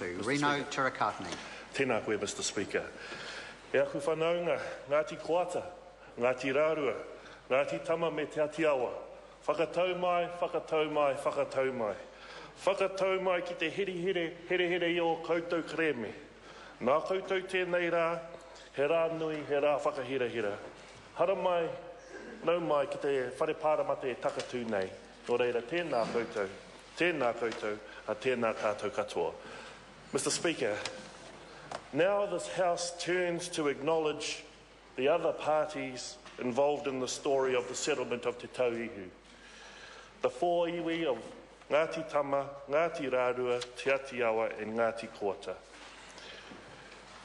2. Reno Tirakatini. Tēnā koe, Mr. Speaker. E aku whanaunga, Ngati Koata, Ngati Rarua, Ngati Tama me te Atiawa. Whakatau mai, whakatau mai, whakatau mai. Whakatau mai ki te here i o koutou kreme. Nā koutou tēnei rā, he rā nui, he rā whakahira. Hara mai, nau mai ki te whare pāramate e takatū nei. Nō reira, tēnā koutou, a tēnā kātou katoa. Mr. Speaker, now this House turns to acknowledge the other parties involved in the story of the settlement of Te Tauihu. The four iwi of Ngati Tama, Ngati Rarua, Te Atiawa and Ngati Koata.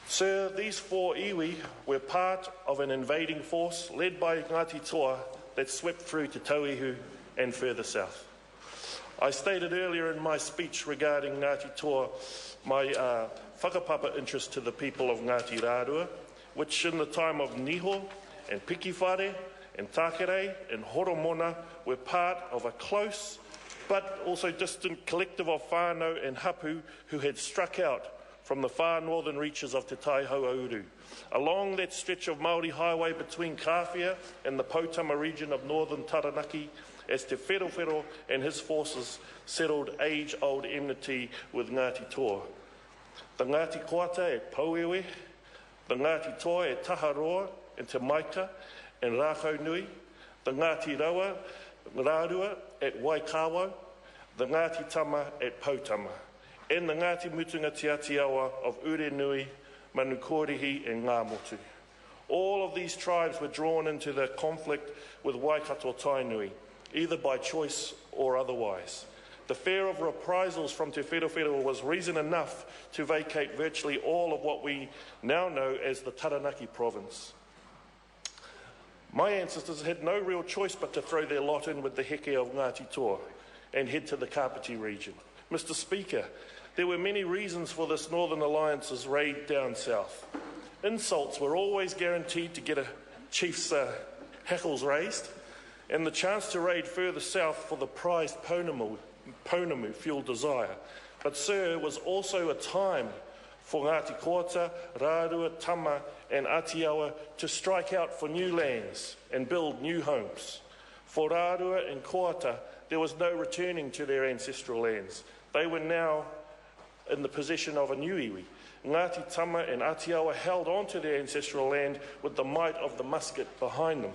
Sir, these four iwi were part of an invading force led by Ngati Toa that swept through Te Tauihu and further south. I stated earlier in my speech regarding Ngati Toa my whakapapa interest to the people of Ngati Rarua, which in the time of Niho and Pikiwhare and Tākere and Horomona were part of a close but also distant collective of whānau and hapu who had struck out from the far northern reaches of Te Taihoauru. Along that stretch of Māori highway between Kāwhia and the Potama region of northern Taranaki, as Te Whero and his forces settled age-old enmity with Ngati Toa. The Ngati Koata e Pauewe, the Ngati Toa e Taharoa and Te Maika and Rākau Nui, the Ngati Rarua at Waikawa, the Ngati Tama at Potama, and the Ngati Mutunga Te Atiawa of Ure Nui, Manukorihi and Ngāmotu. All of these tribes were drawn into the conflict with Waikato Tainui, either by choice or otherwise. The fear of reprisals from Te Whero was reason enough to vacate virtually all of what we now know as the Taranaki province. My ancestors had no real choice but to throw their lot in with the heke of Ngati Toa and head to the Kapiti region. Mr. Speaker, there were many reasons for this Northern Alliance's raid down south. Insults were always guaranteed to get a chief's hackles raised, and the chance to raid further south for the prized Pounamu fueled desire. But, sir, it was also a time for Ngati Koata, Rarua, Tama and Atiawa to strike out for new lands and build new homes. For Rarua and Koata, there was no returning to their ancestral lands. They were now in the possession of a new iwi. Ngati Tama and Atiawa held on to their ancestral land with the might of the musket behind them.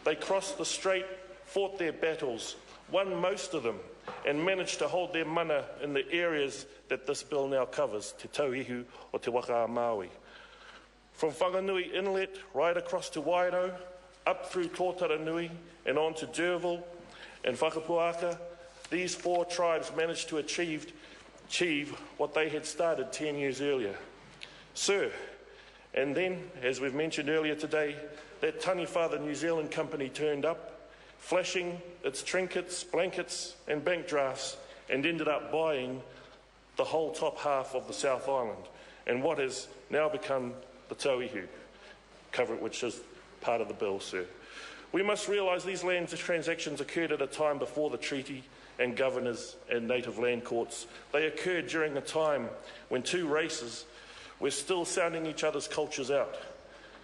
They crossed the strait, fought their battles, won most of them, and managed to hold their mana in the areas that this bill now covers, Te Tauihu or Te Waka Maui. From Whanganui Inlet, right across to Wairau, up through Tōtaranui and on to Derville and Whakapuaka, these four tribes managed to achieve what they had started 10 years earlier. Sir, and then, as we've mentioned earlier today, that Taniwha New Zealand company turned up, flashing its trinkets, blankets and bank drafts, and ended up buying the whole top half of the South Island and what has now become the Tauihu, which is part of the bill, sir. We must realise these land transactions occurred at a time before the treaty and governors and native land courts. They occurred during a time when two races were still sounding each other's cultures out.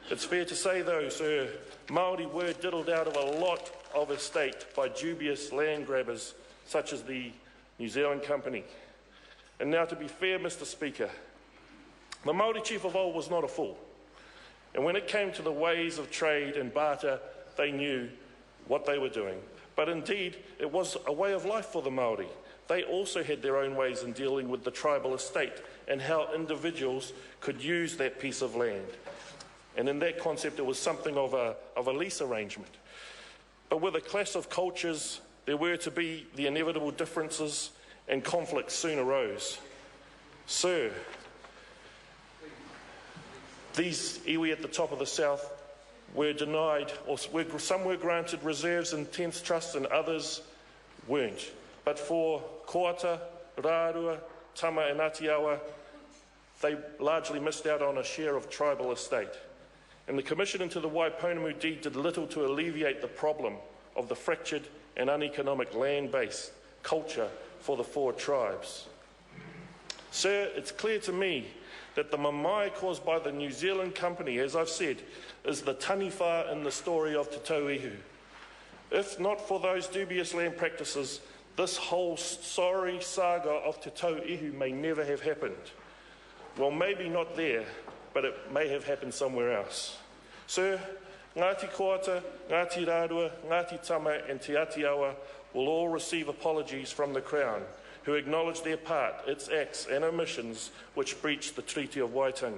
It's fair to say, though, sir, Māori were diddled out of a lot of estate by dubious land grabbers such as the New Zealand Company. And now, to be fair, Mr. Speaker, the Māori chief of old was not a fool. And when it came to the ways of trade and barter, they knew what they were doing. But indeed, it was a way of life for the Māori. They also had their own ways in dealing with the tribal estate and how individuals could use that piece of land. And in that concept, it was something of a lease arrangement. But with a clash of cultures, there were to be the inevitable differences, and conflicts soon arose. Sir, these iwi at the top of the south were denied, or some were granted reserves and tenth trusts and others weren't. But for Koata, Rarua, Tama and Atiawa, they largely missed out on a share of tribal estate. And the commission into the Waiponamu deed did little to alleviate the problem of the fractured and uneconomic land-based culture for the four tribes. Sir, it's clear to me that the mamae caused by the New Zealand company, as I've said, is the taniwha in the story of Te Tauihu. If not for those dubious land practices, this whole sorry saga of Te Tauihu may never have happened. Well, maybe not there, but it may have happened somewhere else. Sir, Ngati Koata, Ngati Rarua, Ngati Tama and Te Atiawa will all receive apologies from the Crown, who acknowledge their part, its acts and omissions which breached the Treaty of Waitangi.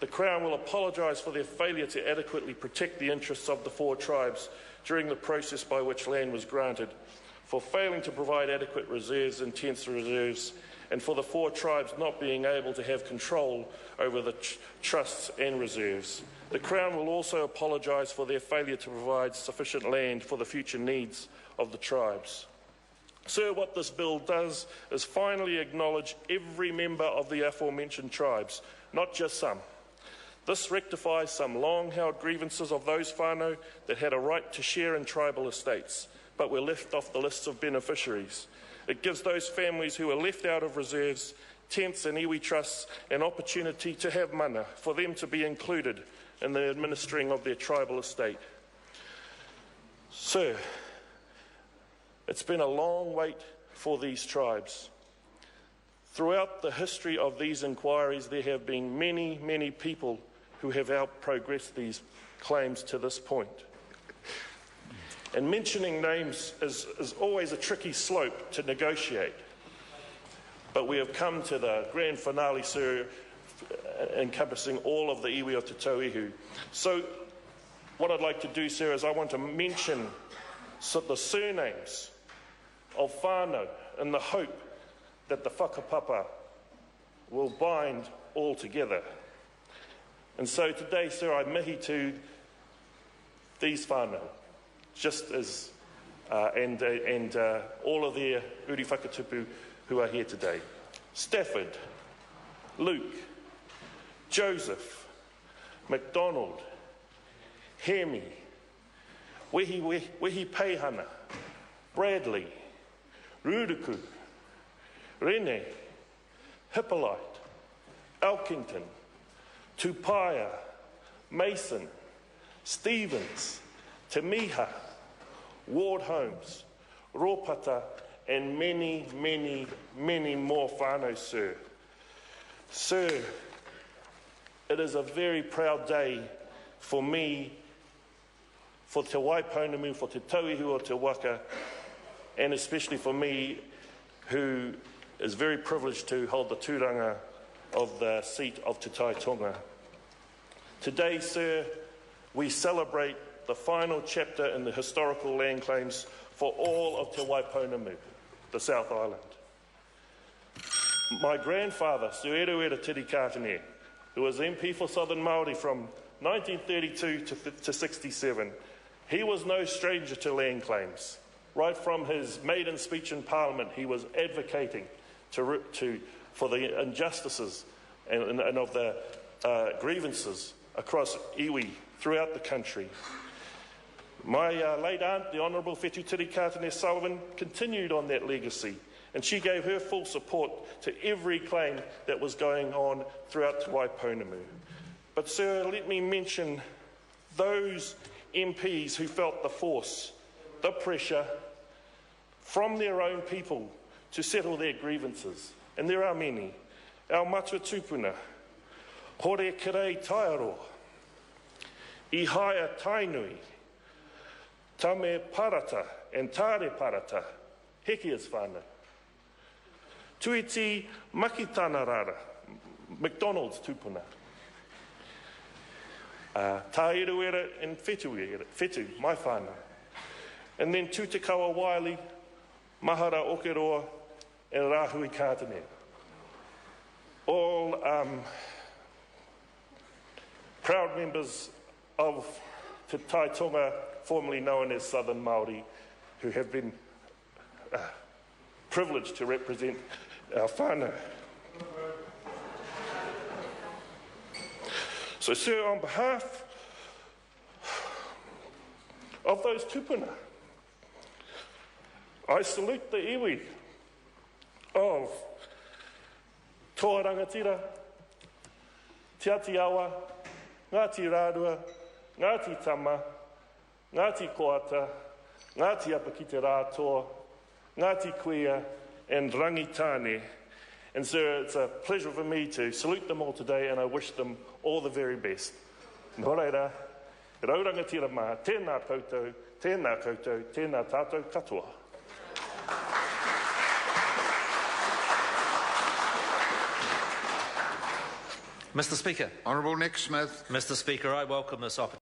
The Crown will apologise for their failure to adequately protect the interests of the four tribes during the process by which land was granted, for failing to provide adequate reserves and tenth reserves, and for the four tribes not being able to have control over the trusts and reserves. The Crown will also apologise for their failure to provide sufficient land for the future needs of the tribes. Sir, what this bill does is finally acknowledge every member of the aforementioned tribes, not just some. This rectifies some long-held grievances of those whānau that had a right to share in tribal estates, but were left off the lists of beneficiaries. It gives those families who were left out of reserves, tenths and iwi trusts an opportunity to have mana, for them to be included in the administering of their tribal estate. Sir, it's been a long wait for these tribes. Throughout the history of these inquiries, there have been many, many people who have helped progress these claims to this point. And mentioning names is always a tricky slope to negotiate. But we have come to the grand finale, sir, encompassing all of the iwi of Te Tauihu. So what I'd like to do, sir, is I want to mention the surnames of whānau in the hope that the whakapapa will bind all together. And so today, sir, I mihi to these whānau, just as, and all of their uri whakatupu who are here today. Stafford, Luke, Joseph, MacDonald, Hemi, Wehi Peihana, Bradley, Ruruku, Rene, Hippolyte, Elkington, Tupaia, Mason, Stevens, Tamiha, Ward Holmes, Ropata, and many, many, many more whānau, sir. Sir, it is a very proud day for me, for Te Waipounamu, for Te Tauihu o Te Waka, and especially for me, who is very privileged to hold the tūranga of the seat of Te Tai Tonga. Today, sir, we celebrate the final chapter in the historical land claims for all of Te Waipounamu, the South Island. My grandfather, Sir Rarua Tirikātene, who was MP for Southern Māori from 1932 to 67, he was no stranger to land claims. Right from his maiden speech in Parliament, he was advocating for the injustices and of the grievances across iwi throughout the country. My late aunt, the Honourable Whetu Tirikātene Sullivan, continued on that legacy, and she gave her full support to every claim that was going on throughout Te Waipounamu. But, sir, let me mention those MPs who felt the force, the pressure from their own people to settle their grievances. And there are many. Our matua tupuna, Hore Kirei Taiaroa, Ihaya Tainui, Tame Parata and Tare Parata, Hekia's whānau. Tuiti Makitana Rara, McDonald's tupuna. Tāeruera and Whetu, my whānau. And then Tūtekawa Waili, Mahara Okeroa and Rahui Kātene. All proud members of Te Tai Tonga, formerly known as Southern Māori, who have been privileged to represent our whānau. So, sir, on behalf of those tupuna, I salute the iwi of Toa rangatira, te Atiawa, Ngati Rarua, Ngati Tama, Ngati Koata, Ngati Apakite Rātoa, Ngati Kuia, and Rangitane. And sir, it's a pleasure for me to salute them all today, and I wish them all the very best. Nō reira, e raurangatira mā, tēnā koutou, tēnā tātou katoa. Mr. Speaker. Honourable Nick Smith. Mr. Speaker, I welcome this opportunity.